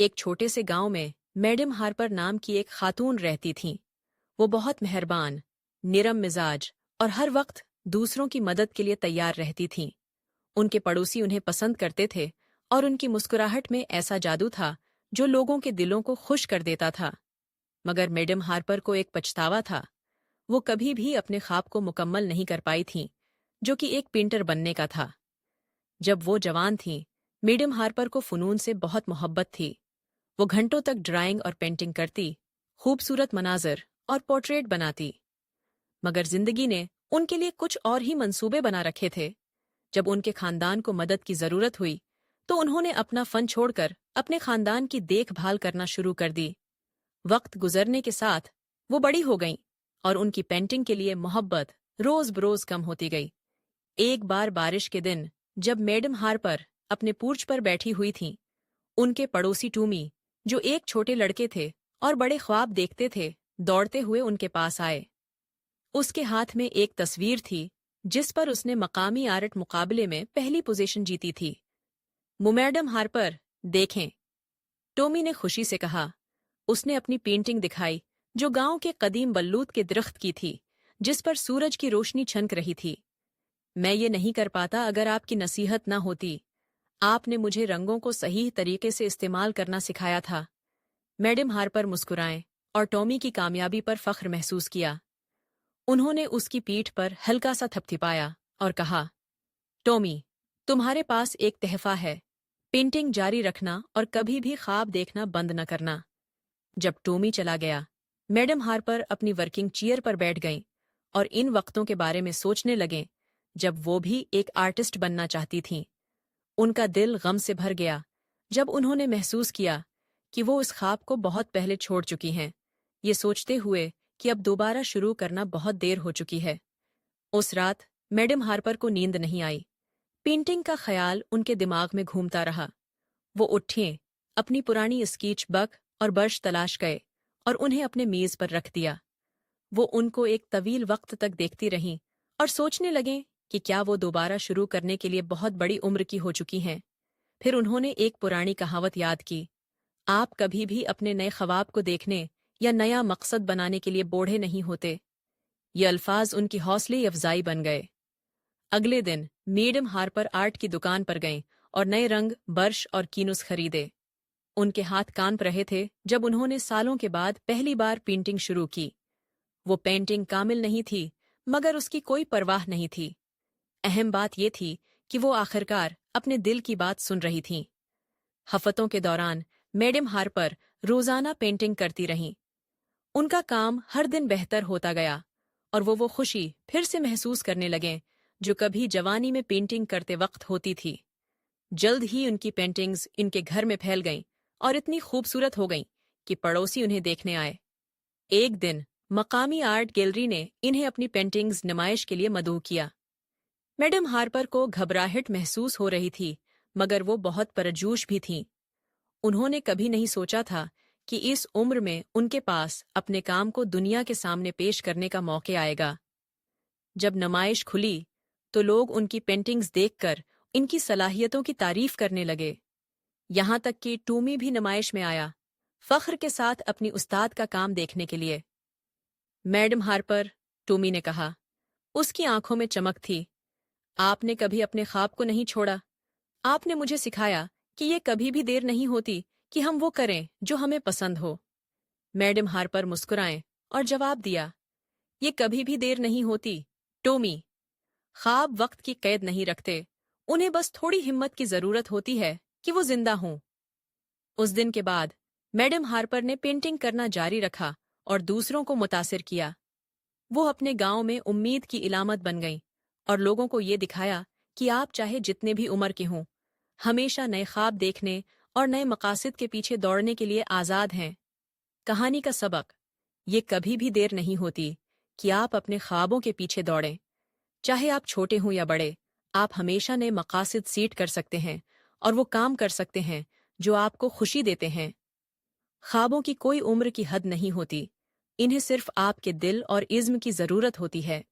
ایک چھوٹے سے گاؤں میں میڈم ہارپر نام کی ایک خاتون رہتی تھیں۔ وہ بہت مہربان، نرم مزاج اور ہر وقت دوسروں کی مدد کے لیے تیار رہتی تھیں۔ ان کے پڑوسی انہیں پسند کرتے تھے اور ان کی مسکراہٹ میں ایسا جادو تھا جو لوگوں کے دلوں کو خوش کر دیتا تھا۔ مگر میڈم ہارپر کو ایک پچھتاوا تھا۔ وہ کبھی بھی اپنے خواب کو مکمل نہیں کر پائی تھیں، جو کہ ایک پینٹر بننے کا تھا۔ جب وہ جوان تھیں، میڈم ہارپر کو فنون سے بہت محبت تھی۔ وہ گھنٹوں تک ڈرائنگ اور پینٹنگ کرتی، خوبصورت مناظر اور پورٹریٹ بناتی۔ مگر زندگی نے ان کے لیے کچھ اور ہی منصوبے بنا رکھے تھے۔ جب ان کے خاندان کو مدد کی ضرورت ہوئی تو انہوں نے اپنا فن چھوڑ کر اپنے خاندان کی دیکھ بھال کرنا شروع کر دی۔ وقت گزرنے کے ساتھ وہ بڑی ہو گئیں اور ان کی پینٹنگ کے لیے محبت روز بروز کم ہوتی گئی۔ ایک بار بارش کے دن جب میڈم ہارپر اپنے پورچ پر بیٹھی ہوئی تھیں، ان کے پڑوسی ٹومی، جو ایک چھوٹے لڑکے تھے اور بڑے خواب دیکھتے تھے، دوڑتے ہوئے ان کے پاس آئے۔ اس کے ہاتھ میں ایک تصویر تھی جس پر اس نے مقامی آرٹ مقابلے میں پہلی پوزیشن جیتی تھی۔ میڈم ہارپر، دیکھیں، ٹومی نے خوشی سے کہا۔ اس نے اپنی پینٹنگ دکھائی جو گاؤں کے قدیم بلوط کے درخت کی تھی، جس پر سورج کی روشنی چھنک رہی تھی۔ میں یہ نہیں کر پاتا اگر آپ کی نصیحت نہ ہوتی۔ آپ نے مجھے رنگوں کو صحیح طریقے سے استعمال کرنا سکھایا تھا۔ میڈم ہارپر مسکرائیں اور ٹومی کی کامیابی پر فخر محسوس کیا۔ انہوں نے اس کی پیٹھ پر ہلکا سا تھپتھپایا اور کہا، ٹومی، تمہارے پاس ایک تحفہ ہے۔ پینٹنگ جاری رکھنا اور کبھی بھی خواب دیکھنا بند نہ کرنا۔ جب ٹومی چلا گیا، میڈم ہارپر اپنی ورکنگ چیئر پر بیٹھ گئیں اور ان وقتوں کے بارے میں سوچنے لگیں جب وہ بھی ایک آرٹسٹ بننا چاہتی تھیں۔ ان کا دل غم سے بھر گیا جب انہوں نے محسوس کیا کہ وہ اس خواب کو بہت پہلے چھوڑ چکی ہیں، یہ سوچتے ہوئے کہ اب دوبارہ شروع کرنا بہت دیر ہو چکی ہے۔ اس رات میڈم ہارپر کو نیند نہیں آئی۔ پینٹنگ کا خیال ان کے دماغ میں گھومتا رہا۔ وہ اٹھیں، اپنی پرانی اسکیچ بک اور برش تلاش گئے اور انہیں اپنے میز پر رکھ دیا۔ وہ ان کو ایک طویل وقت تک دیکھتی رہیں اور سوچنے لگیں کہ کیا وہ دوبارہ شروع کرنے کے لیے بہت بڑی عمر کی ہو چکی ہیں۔ پھر انہوں نے ایک پرانی کہاوت یاد کی، آپ کبھی بھی اپنے نئے خواب کو دیکھنے یا نیا مقصد بنانے کے لیے بوڑھے نہیں ہوتے۔ یہ الفاظ ان کی حوصلے افزائی بن گئے۔ اگلے دن میڈم ہارپر آرٹ کی دکان پر گئیں اور نئے رنگ، برش اور کینوس خریدے۔ ان کے ہاتھ کانپ رہے تھے جب انہوں نے سالوں کے بعد پہلی بار پینٹنگ شروع کی۔ وہ پینٹنگ کامل نہیں تھی، مگر اس کی کوئی پرواہ نہیں تھی۔ اہم بات یہ تھی کہ وہ آخرکار اپنے دل کی بات سن رہی تھیں۔ ہفتوں کے دوران میڈم ہارپر روزانہ پینٹنگ کرتی رہیں۔ ان کا کام ہر دن بہتر ہوتا گیا اور وہ خوشی پھر سے محسوس کرنے لگیں جو کبھی جوانی میں پینٹنگ کرتے وقت ہوتی تھی۔ جلد ہی ان کی پینٹنگز ان کے گھر میں پھیل گئیں اور اتنی خوبصورت ہو گئیں کہ پڑوسی انہیں دیکھنے آئے۔ ایک دن مقامی آرٹ گیلری نے انہیں اپنی پینٹنگز نمائش کے لیے مدعو کیا۔ میڈم ہارپر کو گھبراہٹ محسوس ہو رہی تھی، مگر وہ بہت پرجوش بھی تھیں۔ انہوں نے کبھی نہیں سوچا تھا کہ اس عمر میں ان کے پاس اپنے کام کو دنیا کے سامنے پیش کرنے کا موقع آئے گا۔ جب نمائش کھلی تو لوگ ان کی پینٹنگز دیکھ کر ان کی صلاحیتوں کی تعریف کرنے لگے۔ یہاں تک کہ ٹومی بھی نمائش میں آیا، فخر کے ساتھ اپنی استاد کا کام دیکھنے کے لیے۔ میڈم ہارپر، ٹومی نے کہا، اس کی آنکھوں میں چمک تھی، آپ نے کبھی اپنے خواب کو نہیں چھوڑا۔ آپ نے مجھے سکھایا کہ یہ کبھی بھی دیر نہیں ہوتی کہ ہم وہ کریں جو ہمیں پسند ہو۔ میڈم ہارپر مسکرائیں اور جواب دیا، یہ کبھی بھی دیر نہیں ہوتی، ٹومی۔ خواب وقت کی قید نہیں رکھتے، انہیں بس تھوڑی ہمت کی ضرورت ہوتی ہے کہ وہ زندہ ہوں۔ اس دن کے بعد میڈم ہارپر نے پینٹنگ کرنا جاری رکھا اور دوسروں کو متاثر کیا۔ وہ اپنے گاؤں میں امید کی علامت بن گئیں اور لوگوں کو یہ دکھایا کہ آپ چاہے جتنے بھی عمر کے ہوں، ہمیشہ نئے خواب دیکھنے اور نئے مقاصد کے پیچھے دوڑنے کے لیے آزاد ہیں۔ کہانی کا سبق، یہ کبھی بھی دیر نہیں ہوتی کہ آپ اپنے خوابوں کے پیچھے دوڑیں۔ چاہے آپ چھوٹے ہوں یا بڑے، آپ ہمیشہ نئے مقاصد سیٹ کر سکتے ہیں اور وہ کام کر سکتے ہیں جو آپ کو خوشی دیتے ہیں۔ خوابوں کی کوئی عمر کی حد نہیں ہوتی، انہیں صرف آپ کے دل اور عزم کی ضرورت ہوتی ہے۔